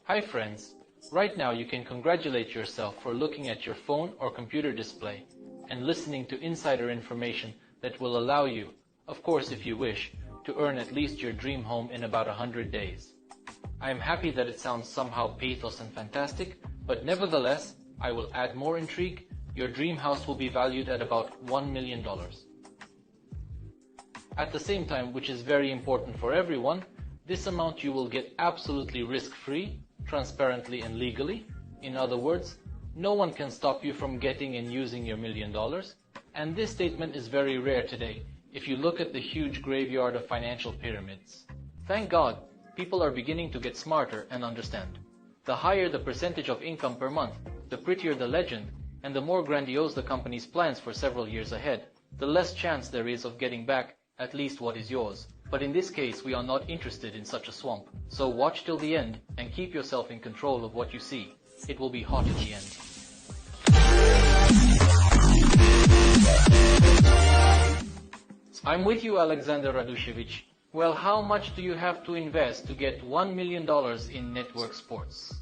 Hi friends, right now you can congratulate yourself for looking at your phone or computer display and listening to insider information that will allow you, of course if you wish, to earn at least your dream home in about 100 days. I am happy that it sounds somehow pathos and fantastic, but nevertheless, I will add more intrigue. Your dream house will be valued at about $1 million. At the same time, which is very important for everyone, this amount you will get absolutely risk-free, transparently and legally. In other words, no one can stop you from getting and using your $1 million. And this statement is very rare today, if you look at the huge graveyard of financial pyramids. Thank God, people are beginning to get smarter and understand. The higher the percentage of income per month, the prettier the legend, and the more grandiose the company's plans for several years ahead, the less chance there is of getting back at least what is yours. But in this case, we are not interested in such a swamp. So watch till the end and keep yourself in control of what you see. It will be hot at the end. I'm with you, Alexander Radushevich. Well, how much do you have to invest to get $1 million in network sports?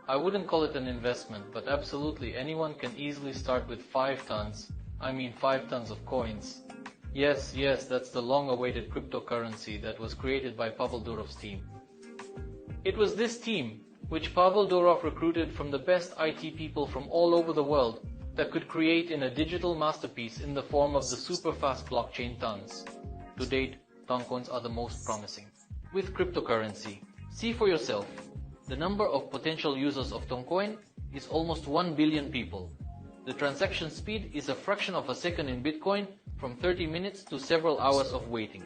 I wouldn't call it an investment, but absolutely anyone can easily start with 5 tons of coins. Yes, that's the long-awaited cryptocurrency that was created by Pavel Durov's team. It was this team, which Pavel Durov recruited from the best IT people from all over the world, that could create in a digital masterpiece in the form of the super-fast blockchain tons. To date, Toncoins are the most promising. With cryptocurrency, see for yourself, the number of potential users of Toncoin is almost 1 billion people. The transaction speed is a fraction of a second in Bitcoin, from 30 minutes to several hours of waiting.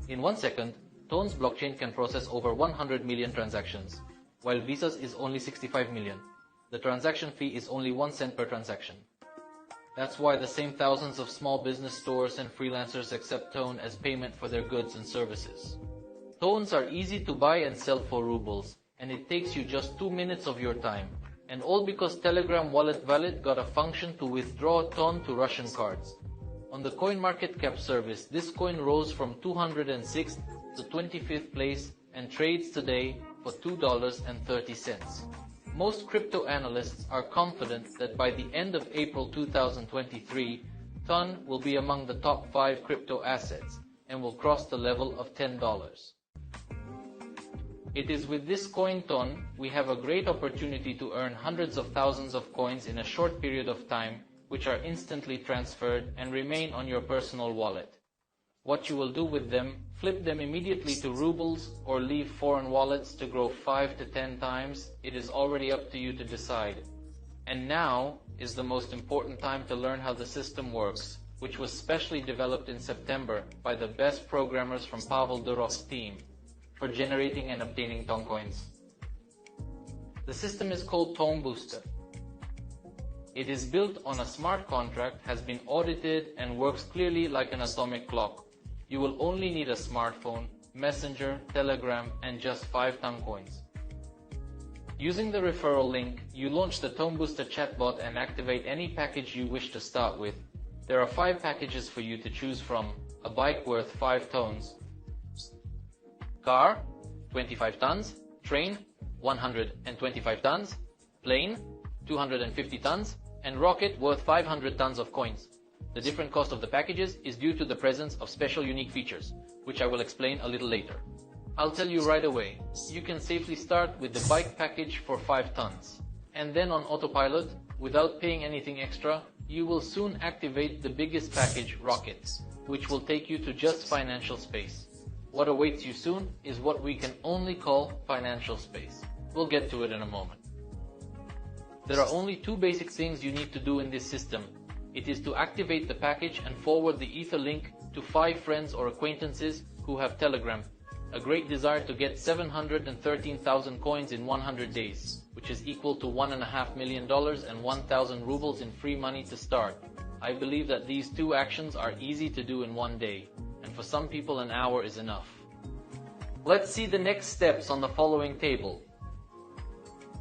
In 1 second, Ton's blockchain can process over 100 million transactions, while Visa's is only 65 million. The transaction fee is only 1 cent per transaction. That's why the same thousands of small business stores and freelancers accept Ton as payment for their goods and services. Tons are easy to buy and sell for rubles, and it takes you just 2 minutes of your time. And all because Telegram Wallet got a function to withdraw Ton to Russian cards. On the CoinMarketCap service, this coin rose from 206th to 25th place and trades today for $2.30. Most crypto analysts are confident that by the end of April 2023, Ton will be among the top 5 crypto assets and will cross the level of $10. It is with this coin Ton we have a great opportunity to earn hundreds of thousands of coins in a short period of time, which are instantly transferred and remain on your personal wallet. What you will do with them, flip them immediately to rubles or leave foreign wallets to grow 5 to 10 times, it is already up to you to decide. And now is the most important time to learn how the system works, which was specially developed in September by the best programmers from Pavel Durov's team for generating and obtaining Toncoins. The system is called Tonbooster. It is built on a smart contract, has been audited, and works clearly like an atomic clock. You will only need a smartphone, Messenger, Telegram, and just 5 Toncoins. Using the referral link, you launch the Tonbooster chatbot and activate any package you wish to start with. There are 5 packages for you to choose from: a bike worth 5 tons, car, 25 tons, train, 125 tons, plane, 250 tons, and rocket worth 500 tons of coins. The different cost of the packages is due to the presence of special unique features, which I will explain a little later. I'll tell you right away, you can safely start with the bike package for 5 tons. And then on autopilot, without paying anything extra, you will soon activate the biggest package, rocket, which will take you to just financial space. What awaits you soon is what we can only call financial space. We'll get to it in a moment. There are only 2 basic things you need to do in this system. It is to activate the package and forward the Ether link to 5 friends or acquaintances who have Telegram. A great desire to get 713,000 coins in 100 days, which is equal to $1.5 million and 1,000 rubles in free money to start. I believe that these 2 actions are easy to do in 1 day, and for some people an hour is enough. Let's see the next steps on the following table.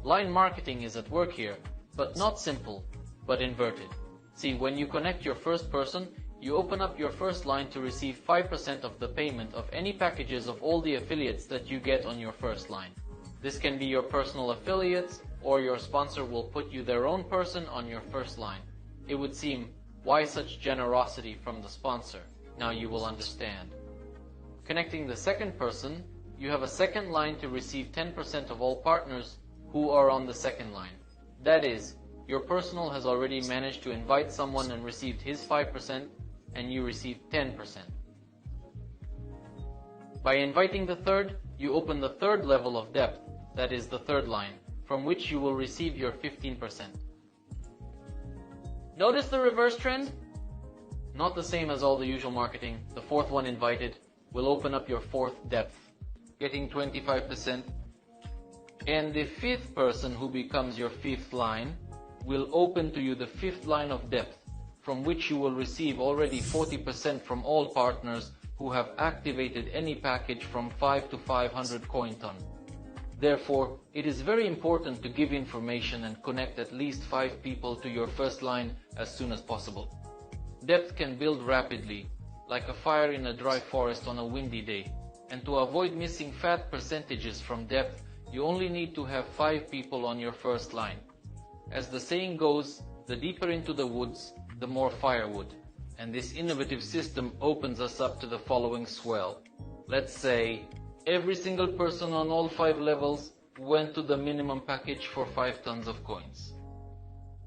Line marketing is at work here, but not simple, but inverted. See, when you connect your first person, you open up your first line to receive 5% of the payment of any packages of all the affiliates that you get on your first line. This can be your personal affiliates, or your sponsor will put you their own person on your first line. It would seem, why such generosity from the sponsor? Now you will understand. Connecting the second person, you have a second line to receive 10% of all partners who are on the second line. That is, your personal has already managed to invite someone and received his 5%, and you received 10%. By inviting the third, you open the third level of depth, that is the third line, from which you will receive your 15%. Notice the reverse trend? Not the same as all the usual marketing. The fourth one invited will open up your fourth depth, getting 25%. And the fifth person who becomes your fifth line will open to you the fifth line of depth, from which you will receive already 40% from all partners who have activated any package from 5 to 500 coin ton. Therefore, it is very important to give information and connect at least 5 people to your first line as soon as possible. Depth can build rapidly, like a fire in a dry forest on a windy day, and to avoid missing fat percentages from depth, you only need to have 5 people on your first line. As the saying goes, the deeper into the woods, the more firewood. And this innovative system opens us up to the following swell. Let's say, every single person on all 5 levels went to the minimum package for 5 tons of coins.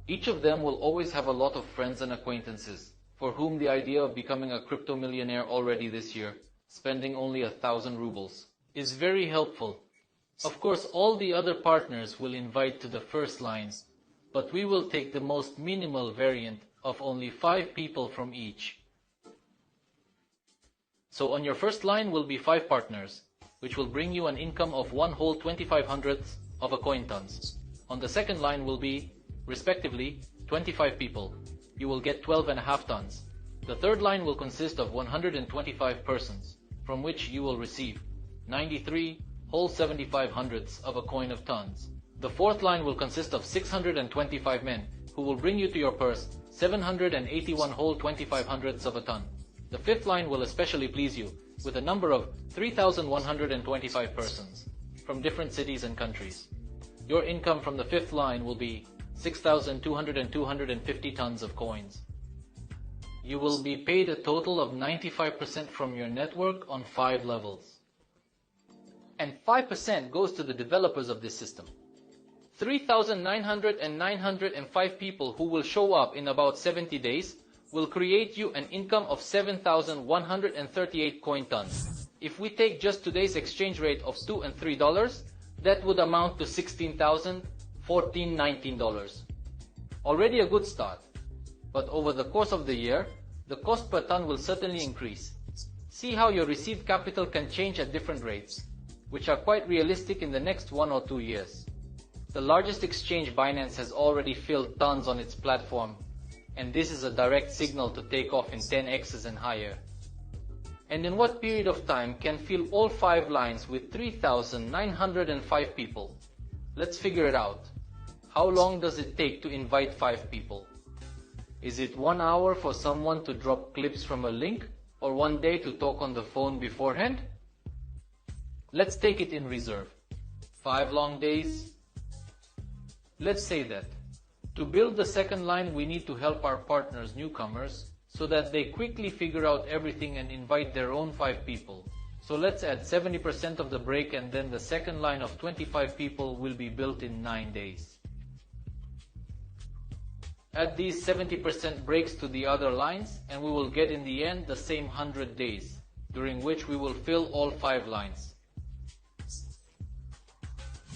Each of them will always have a lot of friends and acquaintances, for whom the idea of becoming a crypto millionaire already this year, spending only 1,000 rubles, is very helpful. Of course, all the other partners will invite to the first lines, but we will take the most minimal variant of only 5 people from each. So on your first line will be 5 partners, which will bring you an income of 1 whole 25/100 of a coin tons. On the second line will be, respectively, 25 people. You will get 12.5 tons. The third line will consist of 125 persons, from which you will receive 93 whole 75/100 of a coin of tons. The fourth line will consist of 625 men, who will bring you to your purse 781 whole 25/100 of a ton. The fifth line will especially please you, with a number of 3,125 persons, from different cities and countries. Your income from the fifth line will be 6,250 tons of coins. You will be paid a total of 95% from your network on 5 levels. And 5% goes to the developers of this system. 3,905 people who will show up in about 70 days will create you an income of 7,138 coin tons. If we take just today's exchange rate of $2 and $3, that would amount to $16,019. Already a good start, but over the course of the year, the cost per ton will certainly increase. See how your received capital can change at different rates, which are quite realistic in the next 1 or 2 years. The largest exchange, Binance, has already filled tons on its platform, and this is a direct signal to take off in 10x's and higher. And in what period of time can fill all 5 lines with 3,905 people? Let's figure it out. How long does it take to invite 5 people? Is it 1 hour for someone to drop clips from a link, or 1 day to talk on the phone beforehand? Let's take it in reserve. 5 long days? Let's say that. To build the second line, we need to help our partners, newcomers, so that they quickly figure out everything and invite their own 5 people. So let's add 70% of the break, and then the second line of 25 people will be built in 9 days. Add these 70% breaks to the other lines, and we will get in the end the same 100 days, during which we will fill all 5 lines.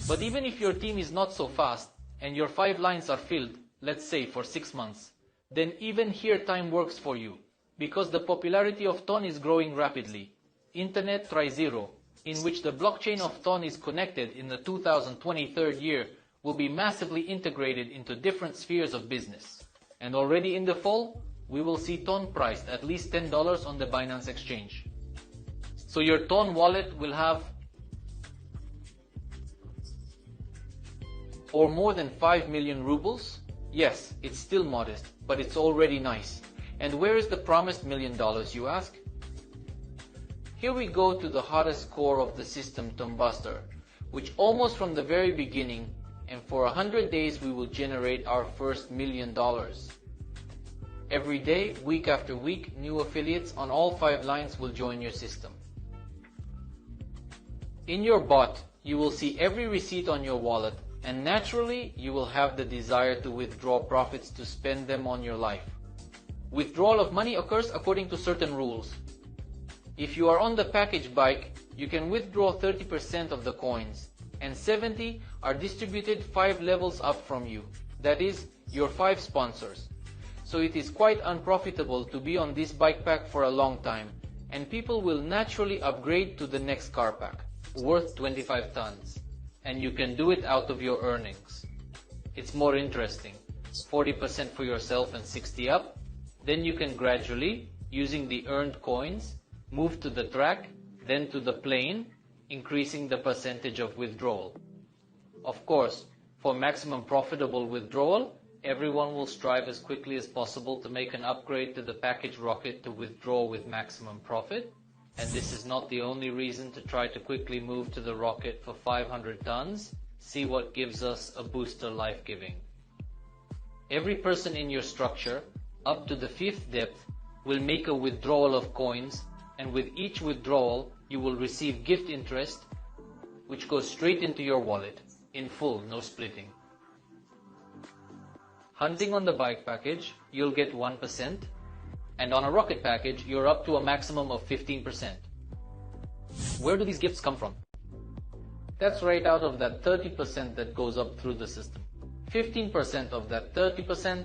But even if your team is not so fast, and your 5 lines are filled, let's say for 6 months, then even here time works for you, because the popularity of Ton is growing rapidly. Internet Tri-Zero, in which the blockchain of Ton is connected in the 2023 year, will be massively integrated into different spheres of business. And already in the fall, we will see Ton priced at least $10 on the Binance exchange. So your Ton wallet will have or more than 5 million rubles? Yes, it's still modest, but it's already nice. And where is the promised $1 million, you ask? Here we go to the hottest core of the system, Tonbooster, which almost from the very beginning, and for 100 days we will generate our first $1 million. Every day, week after week, new affiliates on all 5 lines will join your system. In your bot, you will see every receipt on your wallet, and naturally, you will have the desire to withdraw profits to spend them on your life. Withdrawal of money occurs according to certain rules. If you are on the package bike, you can withdraw 30% of the coins, and 70 are distributed 5 levels up from you, that is, your 5 sponsors. So it is quite unprofitable to be on this bike pack for a long time, and people will naturally upgrade to the next car pack, worth 25 tons, and you can do it out of your earnings. It's more interesting, 40% for yourself and 60 up, then you can gradually, using the earned coins, move to the track, then to the plane, increasing the percentage of withdrawal. Of course, for maximum profitable withdrawal, everyone will strive as quickly as possible to make an upgrade to the package rocket to withdraw with maximum profit, and this is not the only reason to try to quickly move to the rocket for 500 tons. See what gives us a booster life-giving. Every person in your structure, up to the 5th depth, will make a withdrawal of coins, and with each withdrawal, you will receive gift interest, which goes straight into your wallet, in full, no splitting. Hunting on the bike package, you'll get 1%, and on a rocket package, you're up to a maximum of 15%. Where do these gifts come from? That's right out of that 30% that goes up through the system. 15% of that 30%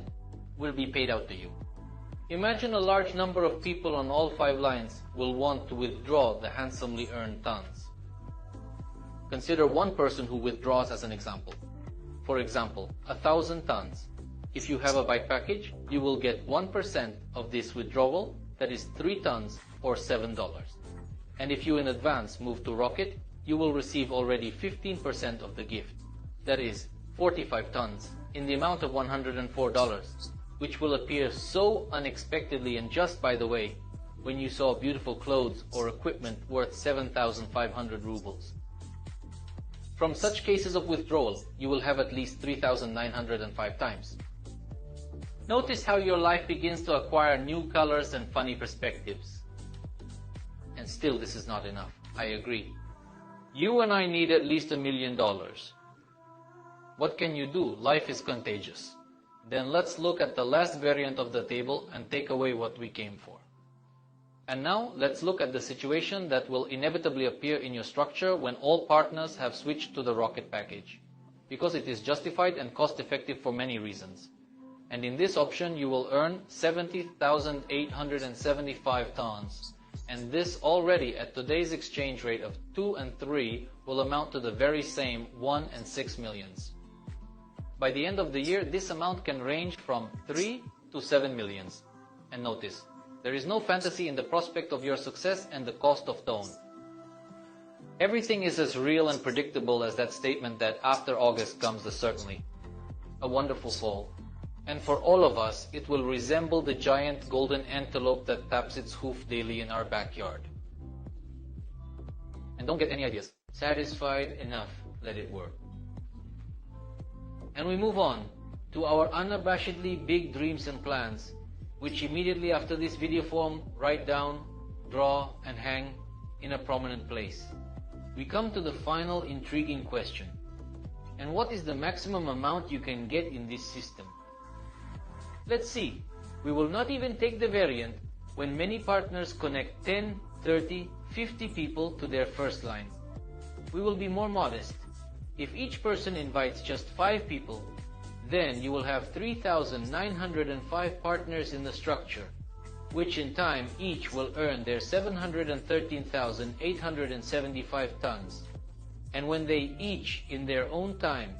will be paid out to you. Imagine a large number of people on all 5 lines will want to withdraw the handsomely earned tons. Consider one person who withdraws as an example. For example, 1,000 tons. If you have a bike package, you will get 1% of this withdrawal, that is 3 tons or $7. And if you in advance move to rocket, you will receive already 15% of the gift, that is 45 tons, in the amount of $104, which will appear so unexpectedly and just by the way, when you saw beautiful clothes or equipment worth 7,500 rubles. From such cases of withdrawal, you will have at least 3,905 times. Notice how your life begins to acquire new colors and funny perspectives. And still this is not enough, I agree. You and I need at least $1 million. What can you do? Life is contagious. Then let's look at the last variant of the table and take away what we came for. And now let's look at the situation that will inevitably appear in your structure when all partners have switched to the rocket package, because it is justified and cost-effective for many reasons. And in this option you will earn 70,875 tons, and this already at today's exchange rate of 2 and 3 will amount to the very same 1 and 6 millions. By the end of the year, this amount can range from 3 to 7 millions. And notice, there is no fantasy in the prospect of your success and the cost of tone. Everything is as real and predictable as that statement that after August comes the certainly. A wonderful fall. And for all of us, it will resemble the giant golden antelope that taps its hoof daily in our backyard. And don't get any ideas. Satisfied enough, let it work. And we move on to our unabashedly big dreams and plans, which immediately after this video form, write down, draw, and hang in a prominent place. We come to the final intriguing question. And what is the maximum amount you can get in this system? Let's see. We will not even take the variant when many partners connect 10, 30, 50 people to their first line. We will be more modest. If each person invites just 5 people, then you will have 3,905 partners in the structure, which in time each will earn their 713,875 tons. And when they each, in their own time,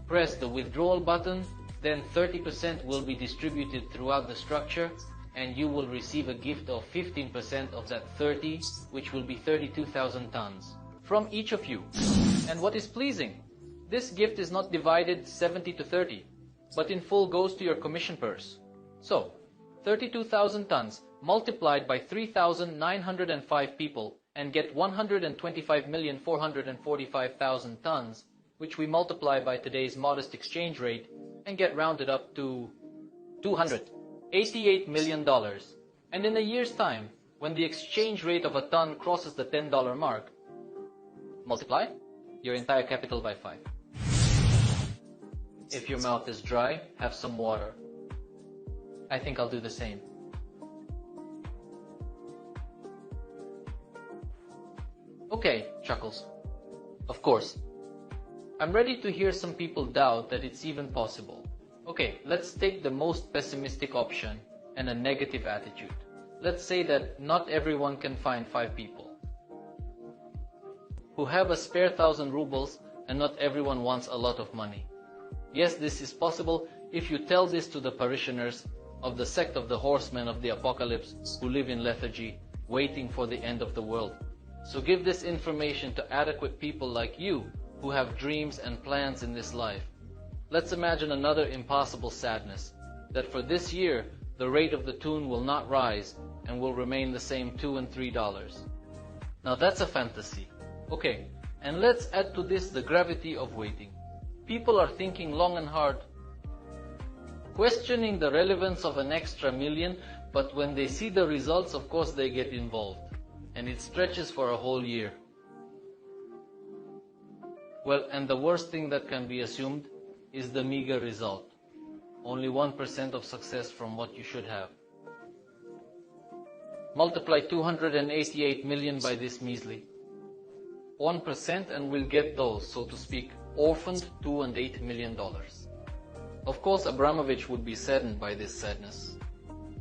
press the withdrawal button, then 30% will be distributed throughout the structure, and you will receive a gift of 15% of that 30, which will be 32,000 tons, from each of you. And what is pleasing, this gift is not divided 70 to 30, but in full goes to your commission purse. So, 32,000 tons multiplied by 3,905 people, and get 125,445,000 tons, which we multiply by today's modest exchange rate and get rounded up to $288 million. And in a year's time, when the exchange rate of a ton crosses the $10 mark, multiply your entire capital by 5. If your mouth is dry, have some water. I think I'll do the same. Okay, Chuckles. Of course. I'm ready to hear some people doubt that it's even possible. Okay, let's take the most pessimistic option and a negative attitude. Let's say that not everyone can find 5 people who have a spare 1,000 rubles, and not everyone wants a lot of money. Yes, this is possible if you tell this to the parishioners of the sect of the horsemen of the apocalypse who live in lethargy, waiting for the end of the world. So give this information to adequate people like you who have dreams and plans in this life. Let's imagine another impossible sadness, that for this year the rate of the tune will not rise and will remain the same $2 and $3. Now that's a fantasy. Okay, and let's add to this the gravity of waiting. People are thinking long and hard, questioning the relevance of an extra million, but when they see the results, of course they get involved, and it stretches for a whole year. Well, and the worst thing that can be assumed is the meager result. Only 1% of success from what you should have. Multiply 288 million by this measly 1% and we'll get those, so to speak, orphaned $2 and $8 million. Of course, Abramovich would be saddened by this sadness.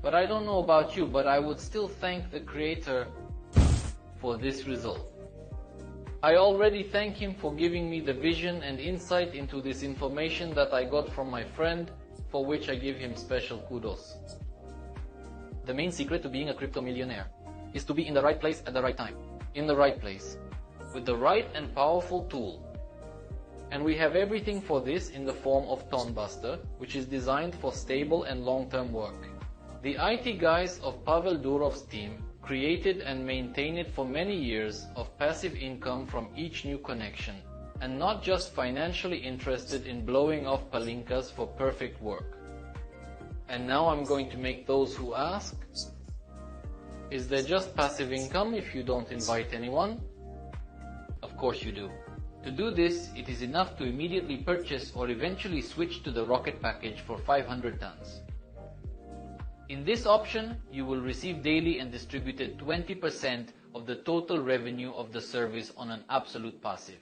But I don't know about you, but I would still thank the Creator for this result. I already thank him for giving me the vision and insight into this information that I got from my friend, for which I give him special kudos. The main secret to being a crypto millionaire is to be in the right place at the right time, in the right place, with the right and powerful tool. And we have everything for this in the form of Tonbooster, which is designed for stable and long-term work. The IT guys of Pavel Durov's team created and maintained it for many years of passive income from each new connection, and not just financially interested in blowing off palinkas for perfect work. And now I'm going to make those who ask, is there just passive income if you don't invite anyone? Of course you do. To do this, it is enough to immediately purchase or eventually switch to the rocket package for 500 tons. In this option, you will receive daily and distributed 20% of the total revenue of the service on an absolute passive.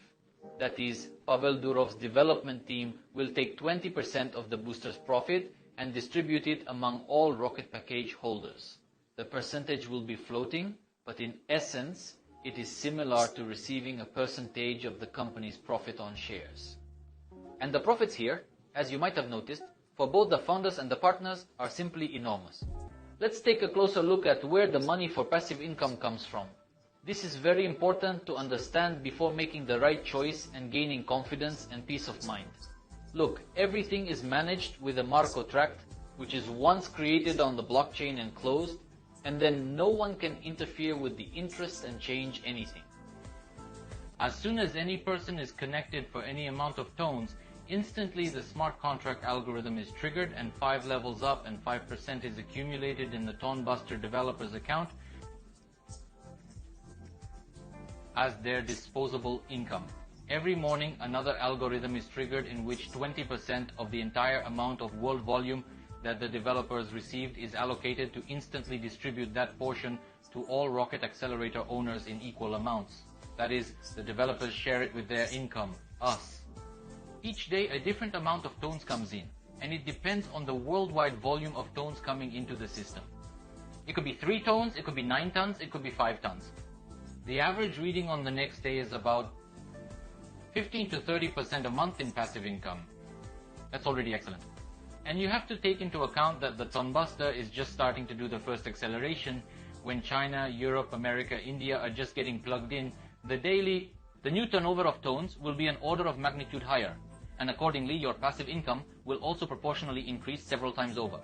That is, Pavel Durov's development team will take 20% of the booster's profit and distribute it among all rocket package holders. The percentage will be floating, but in essence, it is similar to receiving a percentage of the company's profit on shares. And the profits here, as you might have noticed, for both the founders and the partners are simply enormous. Let's take a closer look at where the money for passive income comes from. This is very important to understand before making the right choice and gaining confidence and peace of mind. Look, everything is managed with a smart contract, which is once created on the blockchain and closed, and then no one can interfere with the interest and change anything. As soon as any person is connected for any amount of tones, instantly the smart contract algorithm is triggered and 5 levels up and 5% is accumulated in the Tonbooster developer's account as their disposable income. Every morning another algorithm is triggered in which 20% of the entire amount of world volume that the developers received is allocated to instantly distribute that portion to all Rocket Accelerator owners in equal amounts. That is, the developers share it with their income, us. Each day a different amount of tones comes in, and it depends on the worldwide volume of tones coming into the system. It could be 3 tones, it could be 9 tons, it could be 5 tons. The average reading on the next day is about 15 to 30% a month in passive income. That's already excellent. And you have to take into account that the Tonbooster is just starting to do the first acceleration. When China, Europe, America, India are just getting plugged in, the new turnover of tones will be an order of magnitude higher, and accordingly your passive income will also proportionally increase several times over.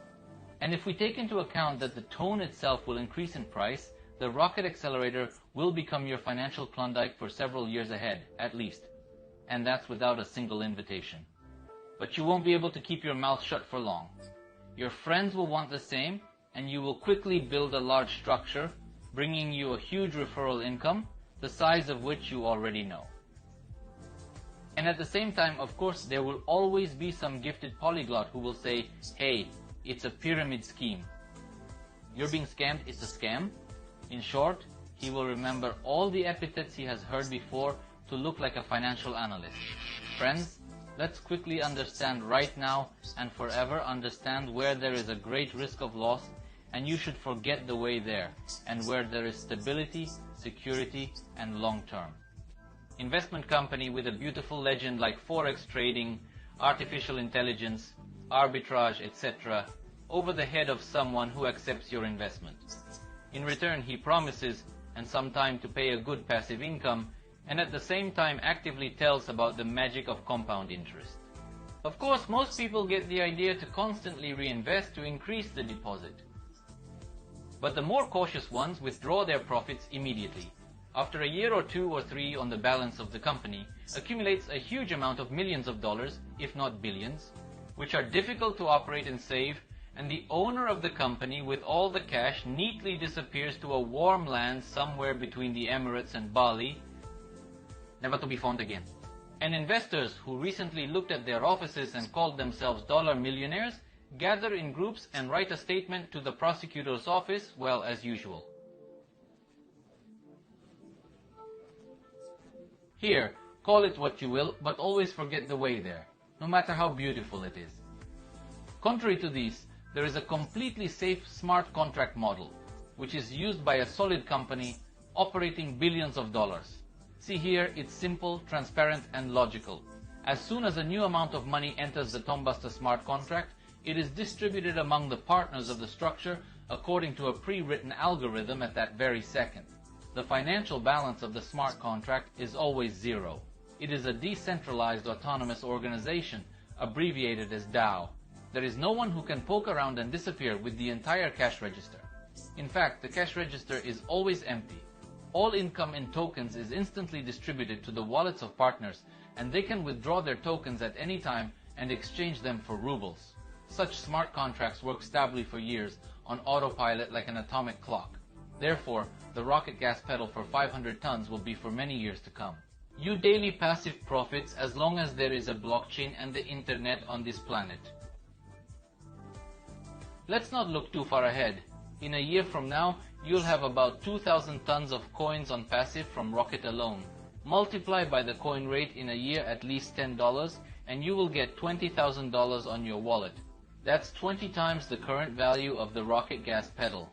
And if we take into account that the tone itself will increase in price, the Rocket Accelerator will become your financial Klondike for several years ahead, at least. And that's without a single invitation. But you won't be able to keep your mouth shut for long. Your friends will want the same, and you will quickly build a large structure, bringing you a huge referral income, the size of which you already know. And at the same time, of course, there will always be some gifted polyglot who will say, hey, it's a pyramid scheme. You're being scammed, it's a scam. In short, he will remember all the epithets he has heard before to look like a financial analyst. Friends, let's quickly understand right now and forever understand where there is a great risk of loss, and you should forget the way there, and where there is stability, security, and long term. Investment company with a beautiful legend like forex trading, artificial intelligence, arbitrage, etc., over the head of someone who accepts your investment. In return, he promises and some time to pay a good passive income, and at the same time actively tells about the magic of compound interest. Of course, most people get the idea to constantly reinvest to increase the deposit. But the more cautious ones withdraw their profits immediately. After a year or 2 or 3 on the balance of the company, accumulates a huge amount of millions of dollars, if not billions, which are difficult to operate and save, and the owner of the company with all the cash neatly disappears to a warm land somewhere between the Emirates and Bali, never to be found again. And investors who recently looked at their offices and called themselves dollar millionaires gather in groups and write a statement to the prosecutor's office, well, as usual. Here, call it what you will, but always forget the way there, no matter how beautiful it is. Contrary to these, there is a completely safe smart contract model, which is used by a solid company operating billions of dollars. See here, it's simple, transparent, and logical. As soon as a new amount of money enters the Tonbooster smart contract, it is distributed among the partners of the structure according to a pre-written algorithm at that very second. The financial balance of the smart contract is always zero. It is a decentralized autonomous organization, abbreviated as DAO. There is no one who can poke around and disappear with the entire cash register. In fact, the cash register is always empty. All income in tokens is instantly distributed to the wallets of partners, and they can withdraw their tokens at any time and exchange them for rubles. Such smart contracts work stably for years on autopilot like an atomic clock. Therefore, the rocket gas pedal for 500 tons will be for many years to come. You daily passive profits as long as there is a blockchain and the internet on this planet. Let's not look too far ahead. In a year from now, you'll have about 2,000 tons of coins on passive from Rocket alone. Multiply by the coin rate in a year at least $10, and you will get $20,000 on your wallet. That's 20 times the current value of the rocket gas pedal.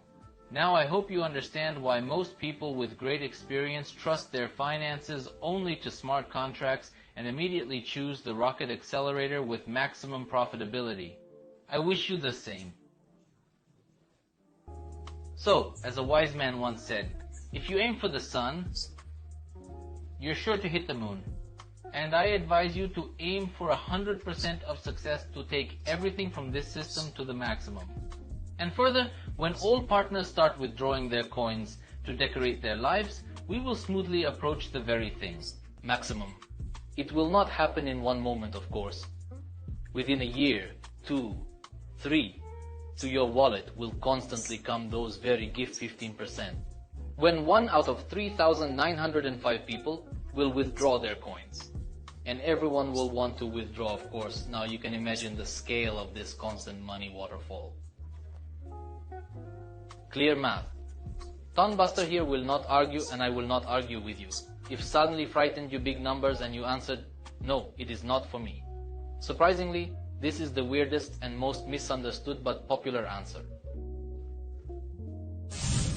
Now I hope you understand why most people with great experience trust their finances only to smart contracts and immediately choose the rocket accelerator with maximum profitability. I wish you the same. So, as a wise man once said, if you aim for the sun, you're sure to hit the moon. And I advise you to aim for 100% of success to take everything from this system to the maximum. And further, when all partners start withdrawing their coins to decorate their lives, we will smoothly approach the very thing. Maximum. It will not happen in one moment, of course. Within a year, 2, 3, to your wallet will constantly come those very gift 15%. When 1 out of 3,905 people will withdraw their coins. And everyone will want to withdraw, of course. Now you can imagine the scale of this constant money waterfall. Clear math. Tonbooster here will not argue, and I will not argue with you. If suddenly frightened you big numbers and you answered, no, it is not for me. Surprisingly, this is the weirdest and most misunderstood but popular answer.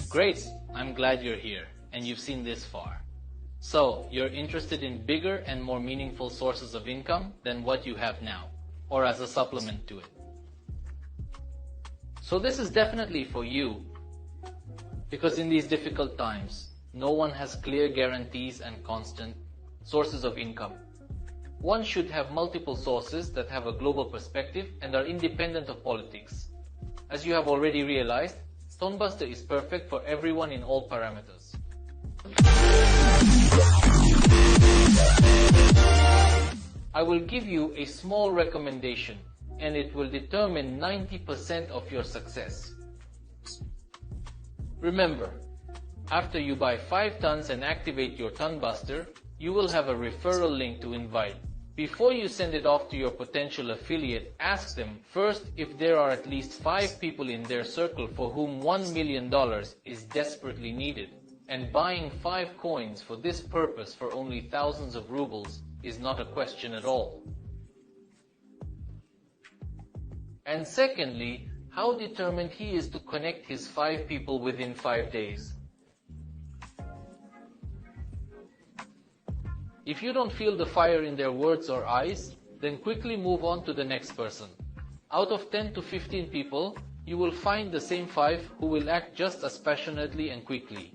Great, I'm glad you're here and you've seen this far. So, you're interested in bigger and more meaningful sources of income than what you have now, or as a supplement to it. So this is definitely for you, because in these difficult times, no one has clear guarantees and constant sources of income. One should have multiple sources that have a global perspective and are independent of politics. As you have already realized, Tonbooster is perfect for everyone in all parameters. I will give you a small recommendation, and it will determine 90% of your success. Remember, after you buy 5 tons and activate your Tonbooster, you will have a referral link to invite. Before you send it off to your potential affiliate, ask them first if there are at least 5 people in their circle for whom $1 million is desperately needed. And buying 5 coins for this purpose for only thousands of rubles is not a question at all. And secondly, how determined he is to connect his 5 people within 5 days. If you don't feel the fire in their words or eyes, then quickly move on to the next person. Out of 10 to 15 people, you will find the same 5 who will act just as passionately and quickly.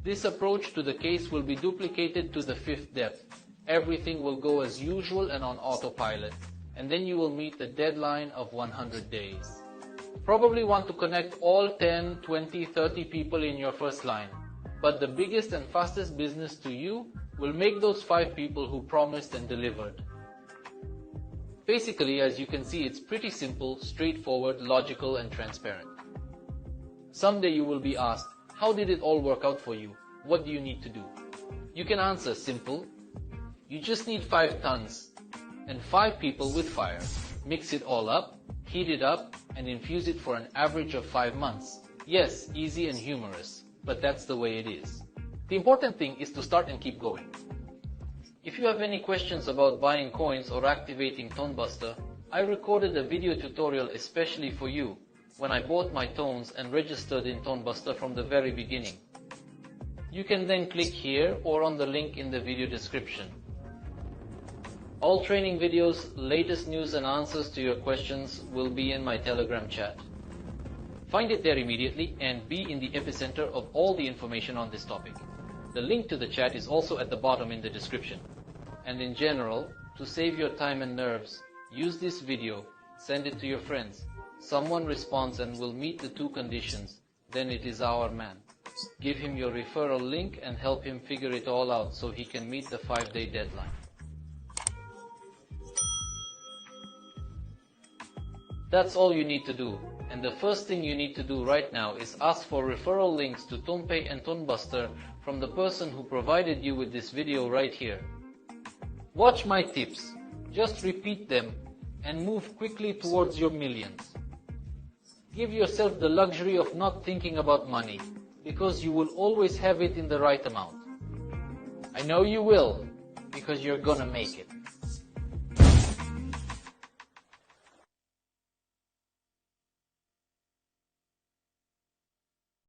This approach to the case will be duplicated to the 5th depth. Everything will go as usual and on autopilot, and then you will meet the deadline of 100 days. Probably want to connect all 10, 20, 30 people in your first line, but the biggest and fastest business to you will make those 5 people who promised and delivered. Basically, as you can see, it's pretty simple, straightforward, logical, and transparent. Someday you will be asked, how did it all work out for you? What do you need to do? You can answer simple. You just need 5 tons and 5 people with fire. Mix it all up, heat it up, and infuse it for an average of 5 months. Yes, easy and humorous, but that's the way it is. The important thing is to start and keep going. If you have any questions about buying coins or activating Tonbooster, I recorded a video tutorial especially for you when I bought my tones and registered in Tonbooster from the very beginning. You can then click here or on the link in the video description. All training videos, latest news and answers to your questions will be in my Telegram chat. Find it there immediately and be in the epicenter of all the information on this topic. The link to the chat is also at the bottom in the description. And in general, to save your time and nerves, use this video, send it to your friends. Someone responds and will meet the 2 conditions, then it is our man. Give him your referral link and help him figure it all out so he can meet the 5-day deadline. That's all you need to do. And the first thing you need to do right now is ask for referral links to Tonpay and Tonbooster from the person who provided you with this video right here. Watch my tips, just repeat them, and move quickly towards your millions. Give yourself the luxury of not thinking about money, because you will always have it in the right amount. I know you will, because you're gonna make it.